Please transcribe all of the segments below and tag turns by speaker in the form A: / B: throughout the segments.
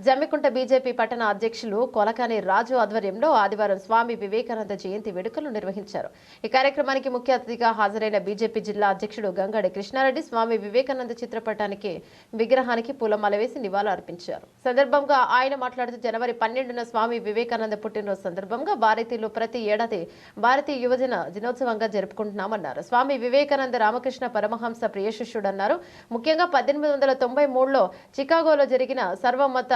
A: Jammikunta BJP పట్టణ అధ్యక్షులు కొలకాని రాజు ఆధ్వర్యంలో ఆదివారం స్వామి వివేకానంద జయంతి వేడుకలు నిర్వహించారు. ఈ కార్యక్రమానికి ముఖ్య అతిథిగా హాజరైన బీజేపీ జిల్లా అధ్యక్షుడు గంగడి కృష్ణారెడ్డి స్వామి వివేకానంద చిత్రపటానికి విగ్రహానికి పూలమాల వేసి నివాళులు అర్పించారు. సందర్భంగా ఆయన మాట్లాడుతూ జనవరి 12న స్వామి వివేకానంద పుట్టినరోజు సందర్భంగా భారతీయులు ప్రతి ఏడాది భారతీయ యువజన దినోత్సవంగా జరుపుకుంటున్నామన్నారు. స్వామి వివేకానంద రామకృష్ణ పరమహంస ప్రియ శిష్యుడన్నారు. ముఖ్యంగా 1893లో చికాగోలో జరిగిన సర్వమత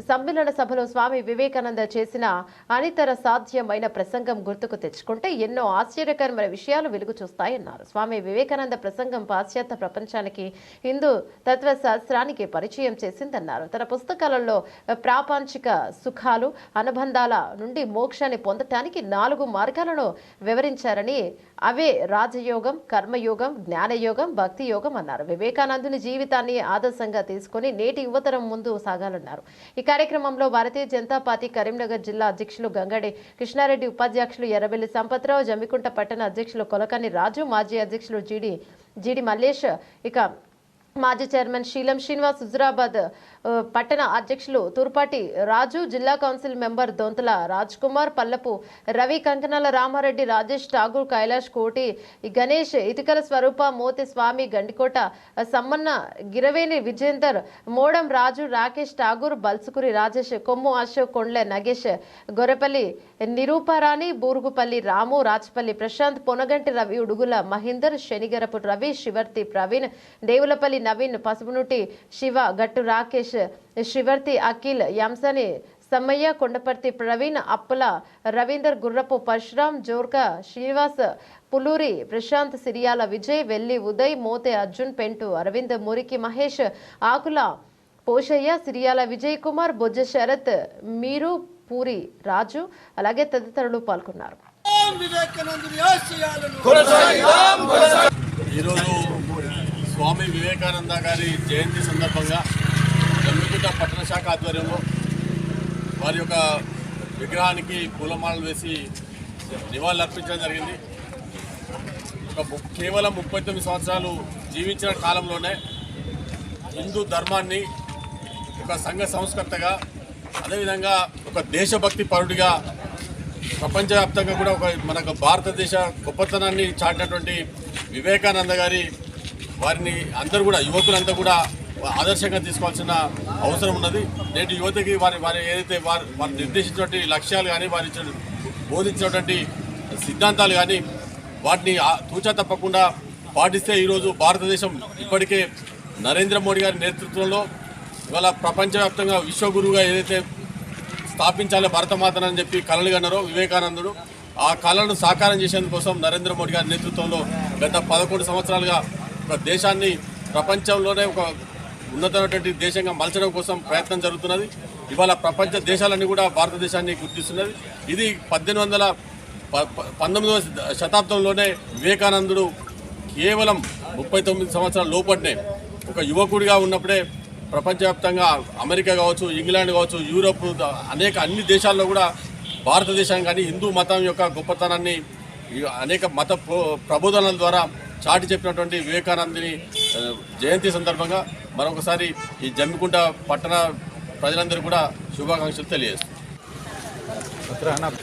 A: సమ్మేళన సభలో స్వామి వివేకానంద చేసిన అనితర సాధ్యమైన ప్రసంగం గుర్తుకు తెచ్చుకుంటే ఎన్నో ఆశ్చర్యకరమైన విషయాలు వెలుగు చూస్తాయన్నారు. స్వామి వివేకానంద ప్రసంగం పాశ్చాత్య ప్రపంచానికి హిందూ తత్వశాస్త్రానికి పరిచయం చేసిందన్నారు. తన పుస్తకాలలో ప్రాపంచిక సుఖాలు అనుబంధాల నుండి మోక్షాన్ని పొందటానికి 4 మార్గాలను వివరించారని, అవే రాజయోగం, కర్మయోగం, జ్ఞానయోగం, భక్తి యోగం అన్నారు. వివేకానందుని జీవితాన్ని ఆదర్శంగా తీసుకుని నేటి యువతరం ముందు సాగాలన్నారు. ఈ కార్యక్రమంలో భారతీయ జనతా పార్టీ కరీంనగర్ జిల్లా అధ్యక్షులు గంగడి కృష్ణారెడ్డి, ఉపాధ్యక్షులు ఎర్రబెల్లి సంపత్రావు, జమ్మికుంట పట్టణ అధ్యక్షులు కొలకాని రాజు, మాజీ అధ్యక్షులు జీడి మల్లేష్, ఇక మాజీ చైర్మన్ శీలం శ్రీనివాస్, హుజురాబాద్ పట్టణ అధ్యక్షులు తూర్పాటి రాజు, జిల్లా కౌన్సిల్ మెంబర్ దొంతల రాజ్ కుమార్, పల్లపు రవి, కంకనాల రామారెడ్డి, రాజేష్ ఠాగూర్, కైలాష్ కోటి, గణేష్, ఇటుకల స్వరూప, మోతి స్వామి, గండికోట సమ్మన్న, గిరవేణి విజేందర్, మోడం రాజు, రాకేష్ ఠాగూర్, బల్సుకురి రాజేష్, కొమ్ము అశోక్, కొండ్ల నగేష్, గొర్రెపల్లి నిరూపారాణి, బూరుగుపల్లి రాము, రాచపల్లి ప్రశాంత్, పొనగంటి రవి, ఉడుగుల మహేందర్, శనిగరపు రవి, శివర్తి ప్రవీణ్, దేవులపల్లి నవీన్, పసుపునుటి శివ, గట్టు రాకేష్, శివర్తి అఖిల్, యంసని సమ్మయ్య, కొండపర్తి ప్రవీణ్, అప్పుల రవీందర్, గుర్రపు పరశురాం, జోర్కా శ్రీనివాస్, పులూరి ప్రశాంత్, సిరియాల విజయ్, వెల్లి ఉదయ్, మోతే అర్జున్, పెంటు అరవింద్, మురికి మహేష్, ఆకుల పోషయ్య, సిరియాల విజయ్ కుమార్, బొజ్జ శరత్, మీరు పూరి రాజు అలాగే తదితరులు పాల్గొన్నారు.
B: స్వామి వివేకానంద గారి జయంతి సందర్భంగా జమ్మికుంట పట్టణ శాఖ ఆధ్వర్యంలో వారి యొక్క విగ్రహానికి పూలమాలలు వేసి నివాళులు అర్పించడం జరిగింది. కేవలం 39 సంవత్సరాలు జీవించిన కాలంలోనే హిందూ ధర్మాన్ని ఒక సంఘ సంస్కర్తగా, అదేవిధంగా ఒక దేశభక్తి పరుడిగా ప్రపంచవ్యాప్తంగా కూడా మనకు భారతదేశ గొప్పతనాన్ని చాటినటువంటి వివేకానంద గారి వారిని అందరూ కూడా యువకులంతా కూడా ఆదర్శంగా తీసుకోవాల్సిన అవసరం ఉన్నది. నేటి యువతకి వారి ఏదైతే వారు నిర్దేశించినటువంటి లక్ష్యాలు కానీ, వారి బోధించినటువంటి సిద్ధాంతాలు కానీ వాటిని తూచా తప్పకుండా పాటిస్తే ఈరోజు భారతదేశం ఇప్పటికే నరేంద్ర మోడీ గారి నేతృత్వంలో ఇవాళ ప్రపంచవ్యాప్తంగా విశ్వగురువుగా ఏదైతే స్థాపించాలో భారతమాతనని చెప్పి కలలు కన్నారో వివేకానందుడు, ఆ కళను సాకారం చేసేందుకోసం నరేంద్ర మోడీ గారి నేతృత్వంలో గత 11 సంవత్సరాలుగా ఒక దేశాన్ని ప్రపంచంలోనే ఒక ఉన్నతమైనటువంటి దేశంగా మలచడం కోసం ప్రయత్నం జరుగుతున్నది. ఇవాళ ప్రపంచ దేశాలన్నీ కూడా భారతదేశాన్ని గుర్తిస్తున్నది. ఇది 19వ శతాబ్దంలోనే వివేకానందుడు కేవలం 39 సంవత్సరాల లోపలనే ఒక యువకుడిగా ఉన్నప్పుడే ప్రపంచవ్యాప్తంగా అమెరికా కావచ్చు, ఇంగ్లాండ్ కావచ్చు, యూరోప్ అన్ని దేశాల్లో కూడా భారతదేశం కానీ హిందూ మతం యొక్క గొప్పతనాన్ని అనేక మత ప్రబోధనల ద్వారా చాటి చెప్పినటువంటి వివేకానందుని జయంతి సందర్భంగా మరొకసారి ఈ జమ్మికుంట పట్టణ ప్రజలందరూ కూడా శుభాకాంక్షలు తెలియజేస్తున్నారు.